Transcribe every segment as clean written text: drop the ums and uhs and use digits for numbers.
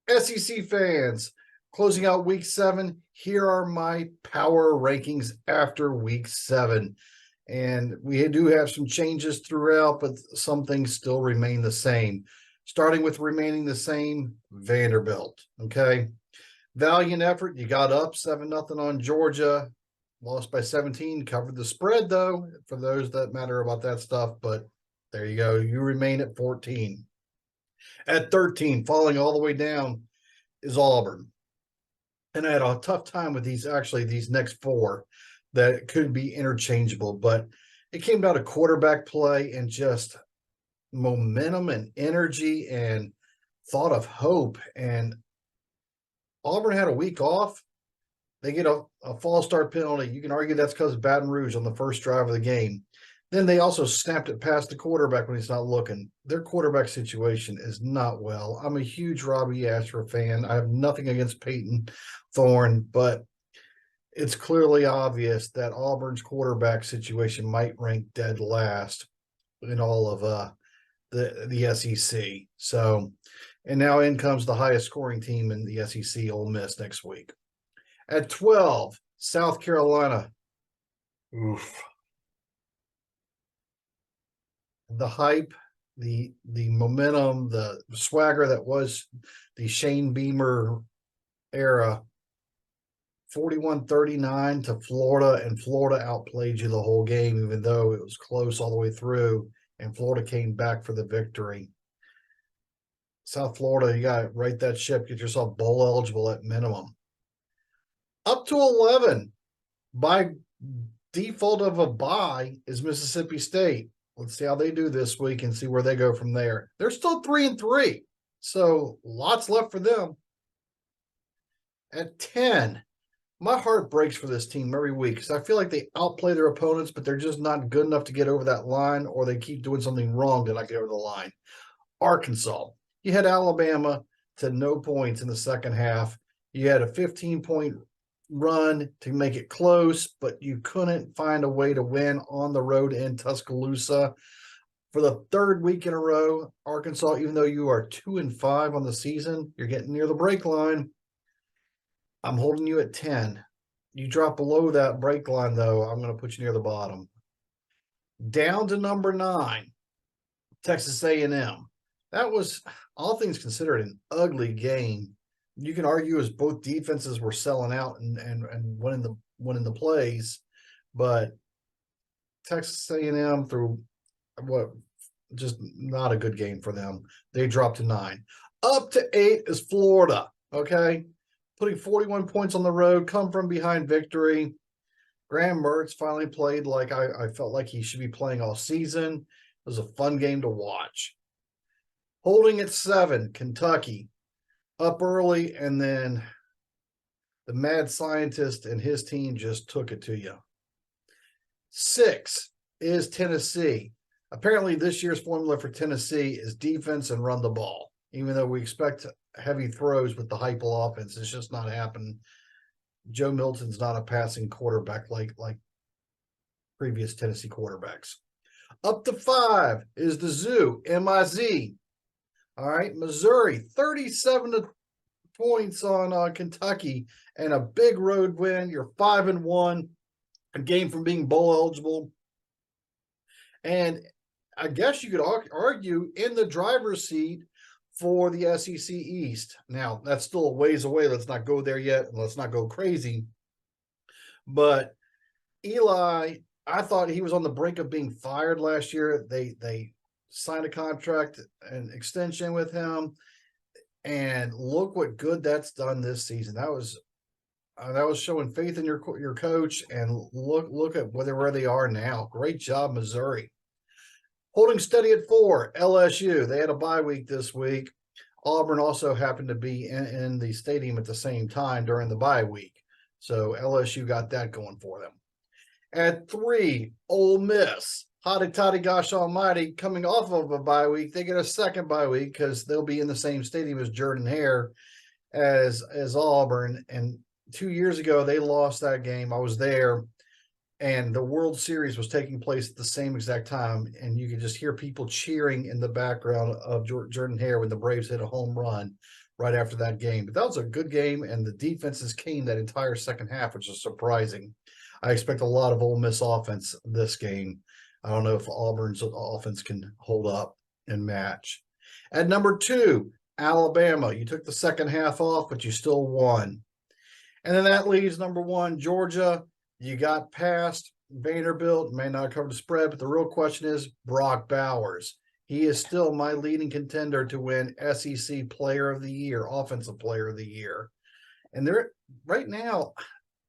SEC fans, closing out week 7. Here are my power rankings after week 7. And we do have some changes throughout, but some things still remain the same. Starting with remaining the same, Vanderbilt. Okay. Valiant effort. You got up 7-0 on Georgia. Lost by 17. Covered the spread, though, for those that matter about that stuff. But there you go. You remain at 14. At 13, falling all the way down, is Auburn. And I had a tough time with these next 4 that could be interchangeable, but it came down to quarterback play and just momentum and energy and thought of hope. And Auburn had a week off. They get a false start penalty. You can argue that's because of Baton Rouge on the first drive of the game. Then they also snapped it past the quarterback when he's not looking. Their quarterback situation is not well. I'm a huge Robbie Asher fan. I have nothing against Peyton Thorne, but it's clearly obvious that Auburn's quarterback situation might rank dead last in all of the SEC. So, and now in comes the highest scoring team in the SEC, Ole Miss, next week. At 12, South Carolina. Oof. The hype, the momentum, the swagger that was the Shane Beamer era, 41-39 to Florida, and Florida outplayed you the whole game, even though it was close all the way through, and Florida came back for the victory. South Florida, you got to right that ship, get yourself bowl eligible at minimum. Up to 11, by default of a bye, is Mississippi State. Let's see how they do this week and see where they go from there. They're still 3-3, so lots left for them. At 10, my heart breaks for this team every week because I feel like they outplay their opponents, but they're just not good enough to get over that line, or they keep doing something wrong to not get over the line. Arkansas. You had Alabama to no points in the second half. You had a 15-point run to make it close, but you couldn't find a way to win on the road in Tuscaloosa. For the 3rd week in a row, Arkansas, even though you are 2-5 on the season, you're getting near the break line. I'm holding you at 10. You drop below that break line, though, I'm going to put you near the bottom. Down to number 9, Texas A&M. That was, all things considered, an ugly game. You can argue as both defenses were selling out and winning the plays, but Texas A&M through just not a good game for them. They dropped to 9. Up to 8 is Florida. Okay, putting 41 points on the road, come from behind victory. Graham Mertz finally played like I felt like he should be playing all season. It was a fun game to watch. Holding at 7, Kentucky. Up early, and then the mad scientist and his team just took it to you. 6 is Tennessee. Apparently, this year's formula for Tennessee is defense and run the ball. Even though we expect heavy throws with the Heupel offense, it's just not happening. Joe Milton's not a passing quarterback like previous Tennessee quarterbacks. Up to 5 is the Zoo, M-I-Z. All right, Missouri, 37 points on Kentucky, and a big road win. You're 5-1, a game from being bowl eligible. And I guess you could argue in the driver's seat for the SEC East. Now, that's still a ways away. Let's not go there yet, and let's not go crazy. But Eli, I thought he was on the brink of being fired last year. They signed a contract and extension with him, and look what good that's done this season. That was showing faith in your coach, and look at where they are now. Great job, Missouri. Holding steady at 4, LSU. They had a bye week this week. Auburn also happened to be in the stadium at the same time during the bye week, so LSU got that going for them. At 3, Ole Miss. Hotty toddy gosh almighty, coming off of a bye week. They get a second bye week because they'll be in the same stadium as Jordan-Hare as Auburn. And 2 years ago, they lost that game. I was there, and the World Series was taking place at the same exact time. And you could just hear people cheering in the background of Jordan-Hare when the Braves hit a home run. right after that game. But that was a good game, and the defenses came that entire second half, which is surprising. I expect a lot of Ole Miss offense this game. I don't know if Auburn's offense can hold up and match. At number 2, Alabama. You took the second half off, but you still won. And then that leaves number 1, Georgia. You got past Vanderbilt, may not cover the spread, but the real question is Brock Bowers. He is still my leading contender to win SEC Player of the Year, Offensive Player of the Year. And they're right now,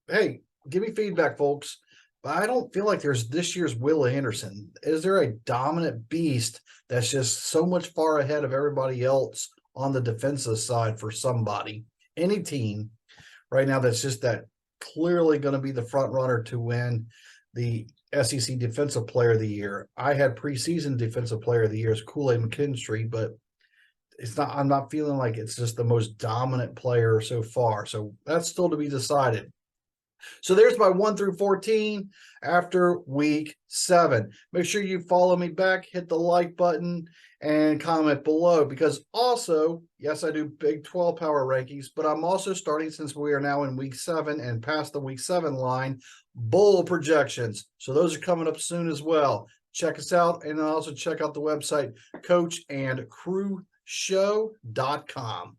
hey, give me feedback, folks. But I don't feel like there's this year's Will Anderson. Is there a dominant beast that's just so much far ahead of everybody else on the defensive side for somebody, any team right now that's just that clearly going to be the front runner to win the SEC Defensive Player of the Year? I had preseason Defensive Player of the Year as Kool-Aid McKinstry, but it's not. I'm not feeling like it's just the most dominant player so far. So that's still to be decided. So there's my 1 through 14 after week 7. Make sure you follow me back, hit the like button, and comment below, because also, yes, I do Big 12 power rankings, but I'm also starting, since we are now in week 7 and past the week 7 line, bowl projections. So those are coming up soon as well. Check us out, and also check out the website coachandcrewshow.com.